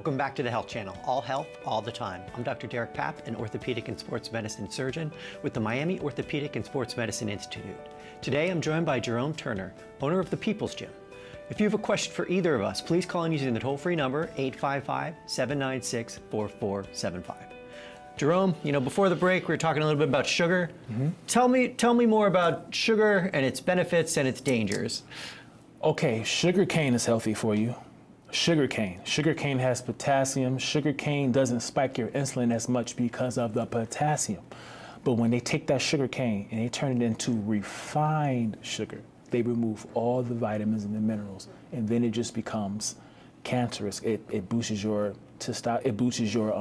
Welcome back to the Health Channel, all health, all the time. I'm Dr. Derek Papp, an orthopedic and sports medicine surgeon with the Miami Orthopedic and Sports Medicine Institute. Today, I'm joined by Jerome Turner, owner of the People's Gym. If you have a question for either of us, please call in using the toll-free number 855-796-4475. Jerome, before the break, we were talking a little bit about sugar. Tell me more about sugar and its benefits and its dangers. Okay, sugar cane is healthy for you. Sugar cane has potassium. Sugar cane doesn't spike your insulin as much because of the potassium. But when they take that sugar cane and they turn it into refined sugar, they remove all the vitamins and the minerals, and then it just becomes cancerous. It boosts your testosterone, it boosts your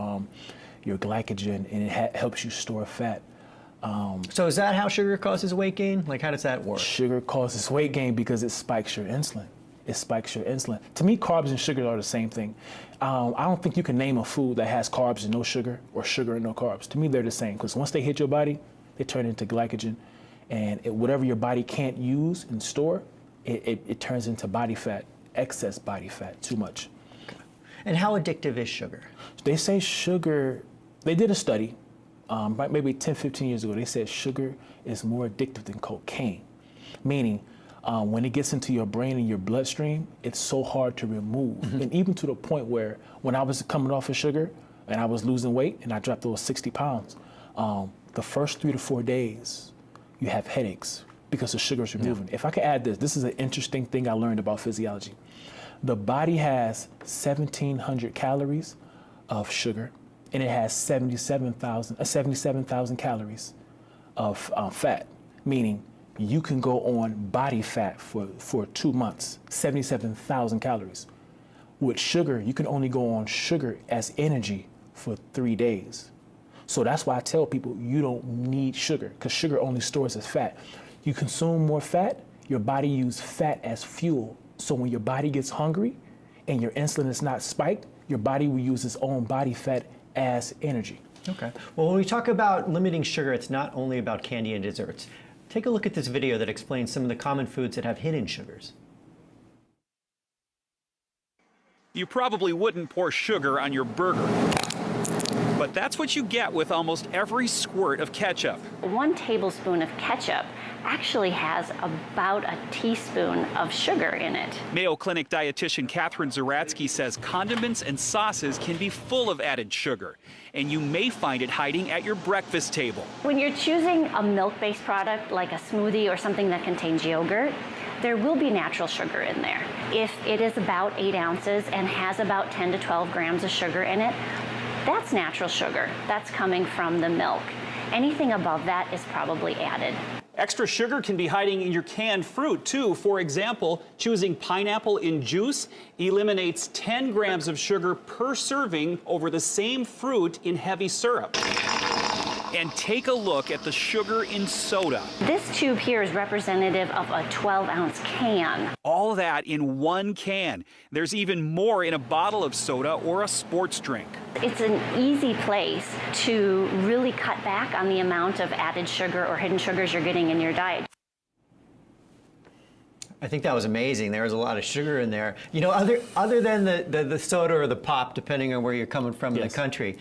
glycogen, and it helps you store fat. So is that how sugar causes weight gain? Like, how does that work? Sugar causes weight gain because it spikes your insulin. It spikes your insulin. To me, carbs and sugar are the same thing. I don't think you can name a food that has carbs and no sugar, or sugar and no carbs. To me, they're the same, because once they hit your body, they turn into glycogen, and whatever your body can't use and store, it turns into body fat, excess body fat, too much. Okay. And how addictive is sugar? They say sugar, they did a study, maybe 10, 15 years ago, they said sugar is more addictive than cocaine, meaning when it gets into your brain and your bloodstream, it's so hard to remove. And even to the point where when I was coming off of sugar and I was losing weight and I dropped those 60 pounds, the first 3 to 4 days, you have headaches because the sugar is removing. If I could add this is an interesting thing I learned about physiology. The body has 1,700 calories of sugar, and it has 77,000 calories of fat, meaning you can go on body fat for 2 months, 77,000 calories. With sugar, you can only go on sugar as energy for 3 days. So that's why I tell people you don't need sugar, because sugar only stores as fat. You consume more fat, your body uses fat as fuel. So when your body gets hungry and your insulin is not spiked, your body will use its own body fat as energy. Okay. Well, when we talk about limiting sugar, it's not only about candy and desserts. Take a look at this video that explains some of the common foods that have hidden sugars. You probably wouldn't pour sugar on your burger, but that's what you get with almost every squirt of ketchup. 1 tablespoon of ketchup actually has about a teaspoon of sugar in it. Mayo Clinic dietitian Catherine Zaratsky says condiments and sauces can be full of added sugar, and you may find it hiding at your breakfast table. When you're choosing a milk-based product like a smoothie or something that contains yogurt, there will be natural sugar in there. If it is about 8 ounces and has about 10 to 12 grams of sugar in it, that's natural sugar. That's coming from the milk. Anything above that is probably added. Extra sugar can be hiding in your canned fruit, too. For example, choosing pineapple in juice eliminates 10 grams of sugar per serving over the same fruit in heavy syrup. And take a look at the sugar in soda. This tube here is representative of a 12-ounce can. All that in 1 can. There's even more in a bottle of soda or a sports drink. It's an easy place to really cut back on the amount of added sugar or hidden sugars you're getting in your diet. I think that was amazing. There was a lot of sugar in there. Other than the soda or the pop, depending on where you're coming from in the country,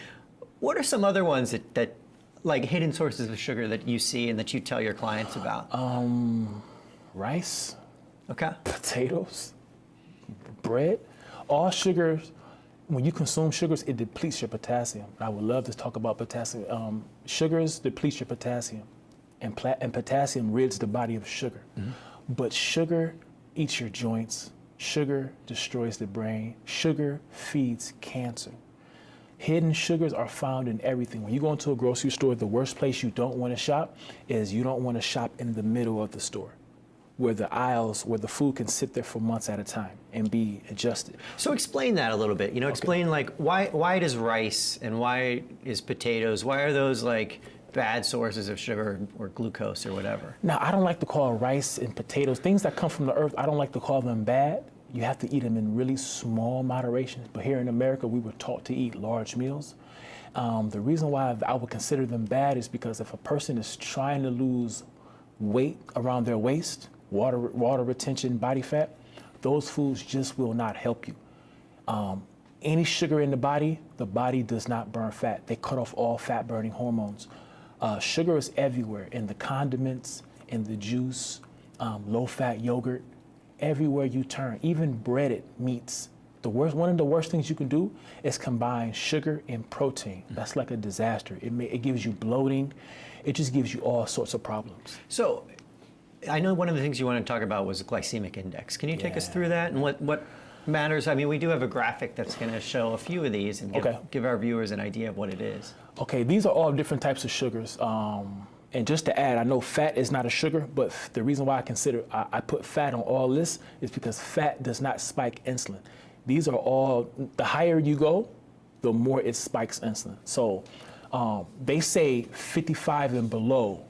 what are some other ones that like hidden sources of sugar that you see and that you tell your clients about? Rice. Okay. Potatoes, bread, all sugars. When you consume sugars, it depletes your potassium. I would love to talk about potassium. Sugars deplete your potassium, and potassium rids the body of sugar. But sugar eats your joints. Sugar destroys the brain. Sugar feeds cancer. Hidden sugars are found in everything. When you go into a grocery store, the worst place you don't want to shop is you don't want to shop in the middle of the store, where the aisles, where the food can sit there for months at a time and be adjusted. So explain that a little bit. Explain like why does rice and why is potatoes, why are those like bad sources of sugar or glucose or whatever? Now, I don't like to call rice and potatoes, things that come from the earth, I don't like to call them bad. You have to eat them in really small moderations. But here in America, we were taught to eat large meals. The reason why I would consider them bad is because if a person is trying to lose weight around their waist, water retention, body fat, those foods just will not help you. any sugar in the body does not burn fat. They cut off all fat-burning hormones. Sugar is everywhere, in the condiments, in the juice, low-fat yogurt, everywhere you turn, even breaded meats. One of the worst things you can do is combine sugar and protein. That's like a disaster. It gives you bloating. It just gives you all sorts of problems. So I know one of the things you want to talk about was the glycemic index. Can you take us through that and what matters? I mean, we do have a graphic that's going to show a few of these and give our viewers an idea of what it is. Okay, these are all different types of sugars. And just to add, I know fat is not a sugar, but the reason why I put fat on all this is because fat does not spike insulin. These are all, the higher you go, the more it spikes insulin. So they say 55 and below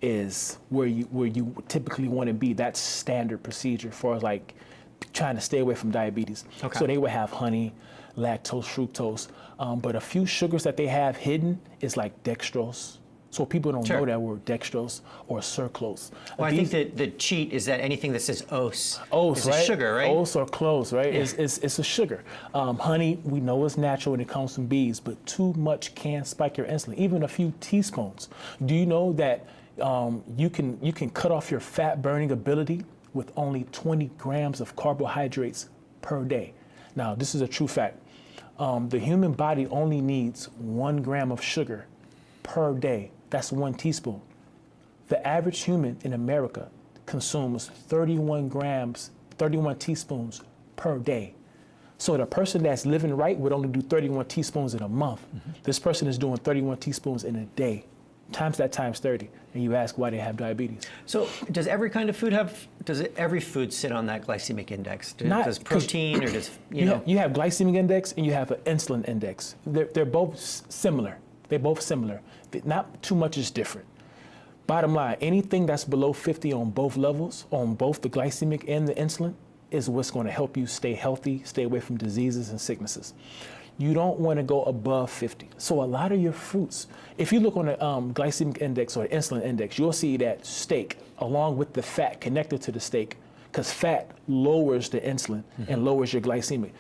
is where you typically want to be. That's standard procedure for like trying to stay away from diabetes. Okay. So they would have honey, lactose, fructose, but a few sugars that they have hidden is like dextrose. So people don't know that word, dextrose or sucrose. Well, I think that the cheat is that anything that says os is right? a sugar, right? Os or close, right? Yeah. It's a sugar. Honey, we know is natural when it comes from bees, but too much can spike your insulin, even a few teaspoons. Do you know that you can cut off your fat burning ability with only 20 grams of carbohydrates per day? Now, this is a true fact. The human body only needs 1 gram of sugar per day. That's 1 teaspoon. The average human in America consumes 31 teaspoons per day. So the person that's living right would only do 31 teaspoons in a month. This person is doing 31 teaspoons in a day. Times that times 30, and you ask why they have diabetes. So does every kind of food every food sit on that glycemic index? Does protein or does, you know? You have glycemic index and you have an insulin index. They're both similar. They're both similar. Not too much is different. Bottom line, anything that's below 50 on both levels, on both the glycemic and the insulin, is what's going to help you stay healthy, stay away from diseases and sicknesses. You don't want to go above 50. So a lot of your fruits, if you look on the glycemic index or the insulin index, you'll see that steak, along with the fat connected to the steak, because fat lowers the insulin and lowers your glycemic.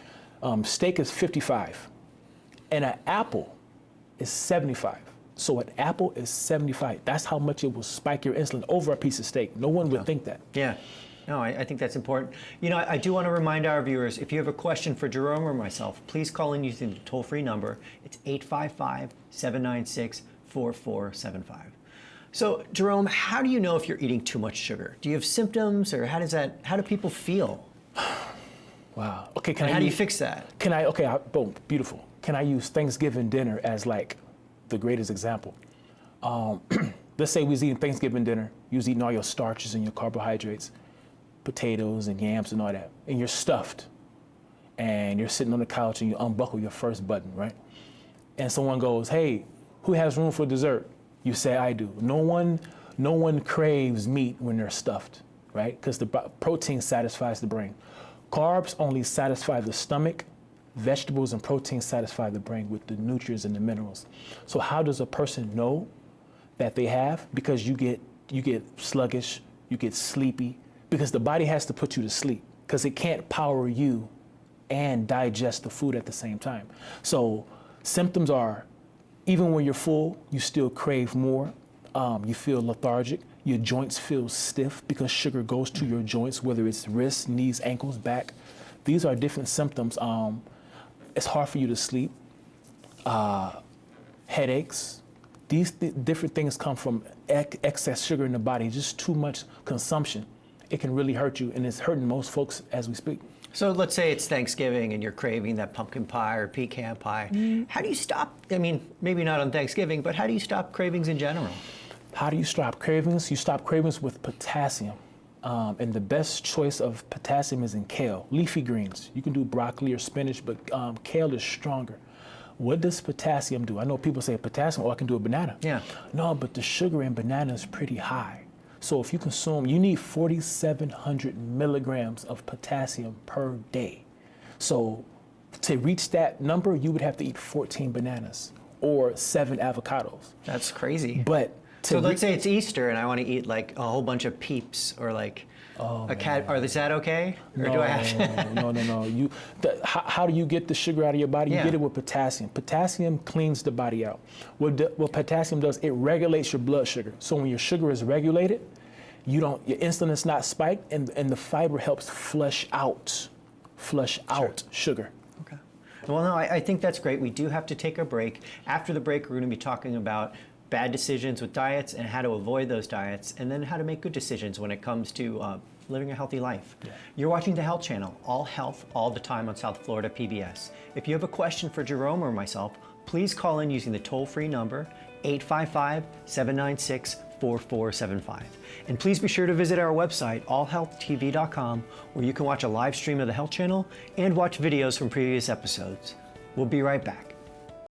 Steak is 55, and an apple is 75. So an apple is 75. That's how much it will spike your insulin over a piece of steak. No one would think that. Yeah. No, I think that's important. You know, I do want to remind our viewers, if you have a question for Jerome or myself, please call in using the toll-free number. It's 855-796-4475. So, Jerome, how do you know if you're eating too much sugar? Do you have symptoms, or how do people feel? Wow. Okay, how do you fix that? Boom, beautiful. Can I use Thanksgiving dinner as like the greatest example? Let's say we was eating Thanksgiving dinner, you was eating all your starches and your carbohydrates, potatoes and yams and all that, and you're stuffed, and you're sitting on the couch and you unbuckle your first button, right? And someone goes, "Hey, who has room for dessert?" You say, "I do." No one craves meat when they're stuffed, right? Because the protein satisfies the brain. Carbs only satisfy the stomach. Vegetables and proteins satisfy the brain with the nutrients and the minerals. So how does a person know that they have? Because you get sluggish, you get sleepy, because the body has to put you to sleep, because it can't power you and digest the food at the same time. So symptoms are, even when you're full, you still crave more. You feel lethargic. Your joints feel stiff because sugar goes to your joints, whether it's wrists, knees, ankles, back. These are different symptoms. It's hard for you to sleep. Headaches. These different things come from excess sugar in the body, just too much consumption. It can really hurt you, and it's hurting most folks as we speak. So let's say it's Thanksgiving and you're craving that pumpkin pie or pecan pie. How do you stop? I mean, maybe not on Thanksgiving, but how do you stop cravings in general? How do you stop cravings? You stop cravings with potassium. And the best choice of potassium is in kale, leafy greens. You can do broccoli or spinach, but kale is stronger. What does potassium do? I know people say potassium, I can do a banana. Yeah. No, but the sugar in banana is pretty high. So if you consume, you need 4,700 milligrams of potassium per day. So to reach that number, you would have to eat 14 bananas or 7 avocados. That's crazy. But so let's say it's Easter and I want to eat like a whole bunch of Peeps or like a cat, or is that okay? Or do I have to? No. How do you get the sugar out of your body? You Yeah. get it with potassium. Potassium cleans the body out. What potassium does, it regulates your blood sugar. So when your sugar is regulated, your insulin is not spiked, and the fiber helps flush out sugar. Okay. Well, no, I think that's great. We do have to take a break. After the break, we're going to be talking about bad decisions with diets and how to avoid those diets, and then how to make good decisions when it comes to living a healthy life. Yeah. You're watching the Health Channel, all health, all the time on South Florida PBS. If you have a question for Jerome or myself, please call in using the toll-free number 855-796-4475. And please be sure to visit our website, allhealthtv.com, where you can watch a live stream of the Health Channel and watch videos from previous episodes. We'll be right back.